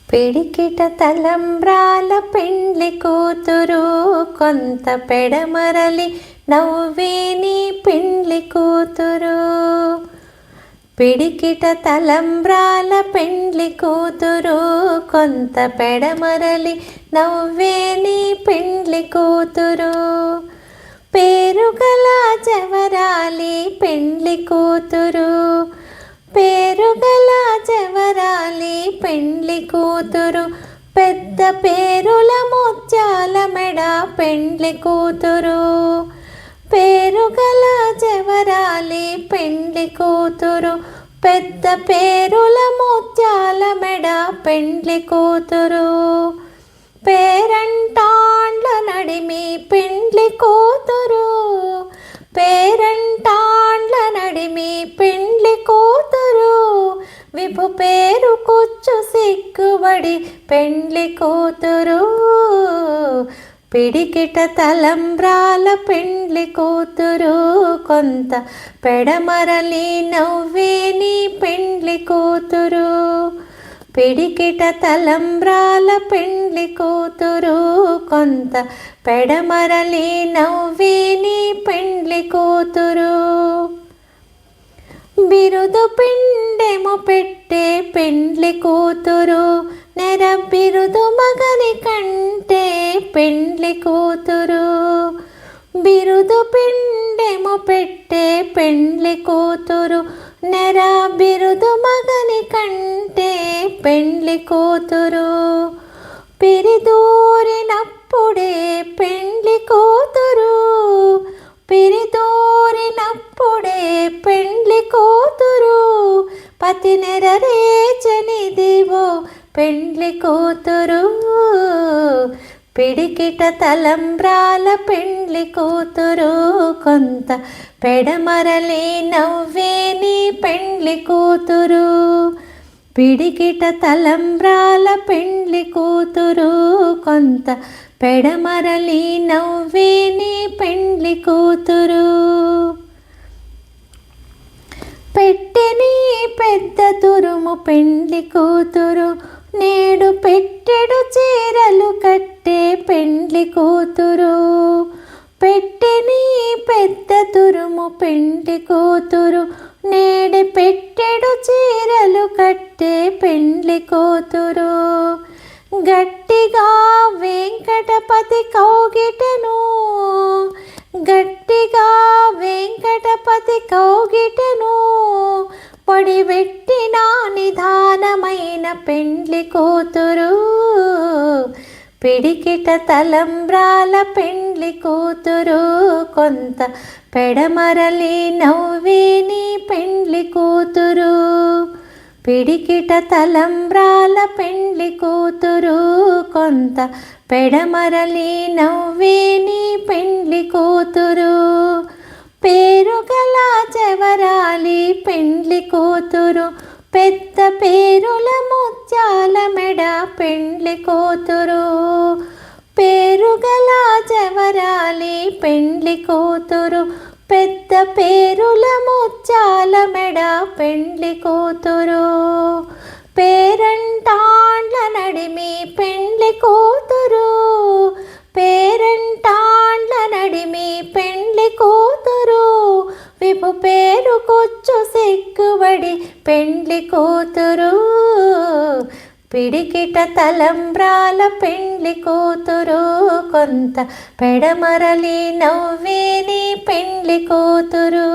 పిడికిట తలంబ్రాల పెండ్లి కూతురు, కొంత పెడమరలి నవ్వే నీ పెండ్లి కూతురు. పిడికిట తలంబ్రాల పెండ్లి కూతురు, కొంత పెడమరలి నవ్వే నీ పెండ్లి కూతురు. పేరుగల జవరాలి పెండ్లి కూతురు, పేరుగల జవరాలి పెండ్లి కూతురు. పెద్ద పేరుల ముత్యాల మెడ పెండ్లి కూతురు. పేరుగల జవరాలి పెండ్లి కూతురు, పెద్ద పేరుల ముత్యాల మెడ పెండ్లి కూతురు. పేరంటాండ్ల నడిమి పెండ్లి కూతురు, పేరంటాండ్ల నడిమి పెండ్లి కూతురు. విభు పేరు కూర్చు సిగ్గుబడి పెండ్లి కూతురు. పిడికిట తలంబ్రాల పెండ్లి కూతురు, కొంత పెడమరలి నవ్వే నీ పెండ్లి కూతురు. పిడికిట తలంబ్రాల పెండ్లి కూతురు, కొంత పెడమరలి నవ్వే నీ పెండ్లి కూతురు. బిరుదు పిండెము పెట్టే పెండ్లి కూతురు, నెర బిరుదు మగని కంటే పెండ్లి కూతురు. బిరుదు పిండెము పెట్టే పెండ్లి కూతురు, నెర బిరుదు మగని కంటే పెండ్లి కూతురు. పిరిదూరినప్పుడే పెండ్లి కూతురు, పిరిదూరినప్పుడే పెండ్లి కూతురు. పతి నెరరేచనిదివో పెండ్లి కూతురు. పిడికిట తలంబ్రాల పెండ్లి కూతురు, కొంత పెడమరలి నవ్వే నీ పెండ్లి కూతురు. పిడికిట తలంబ్రాల పెండ్లి కూతురు, కొంత పెడమరలి నవ్వే నీ పెండ్లి కూతురు. పెట్టెని పెద్ద తురుము పెండ్లి కూతురు, నేడు పెట్టెడు చీరలు కట్టే పెండ్లి కూతురు. పెట్టెని పెద్ద తురుము పెండ్లి కూతురు, నేడు పెట్టెడు చీరలు కట్టే పెండ్లి కూతురు. గట్టిగా వెంకటపతి కౌగిటను, గట్టిగా వెంకటపతి కౌగిటను. పొడివెట్టిన నిదానమైన పెండ్లి కూతురు. పిడికిట తలంబ్రాల పెండ్లి కూతురు, కొంత పెడమరలి నవ్వే నీ పెండ్లి కూతురు. పిడికిట తలంబ్రాల పెండ్లి కూతురు, కొంత పెడమరలి నవ్వే నీ పెండ్లి కూతురు. పేరుగల జవరాలి పెండ్లి కూతురు, పెద్ద పేరుల ముత్యాల మెడ పెండ్లి కూతురు. పేరుగల జవరాలి పెండ్లి కూతురు, పెద్ద పేరుల ముత్యాల మెడ పెండ్లి కూతురు. పేరంటాండ్ల నడిమి పెండ్లి కూతురు, పేరంటాండ్ల నడిమి పెండ్లి కూతురు. విభు పేరు కూర్చు సిగ్గుబడి పెండ్లి కూతురు. పిడికిట తలంబ్రాల పెండ్లి కూతురు, కొంత పెడమరలి నవ్వే నీ పెండ్లి కూతురు.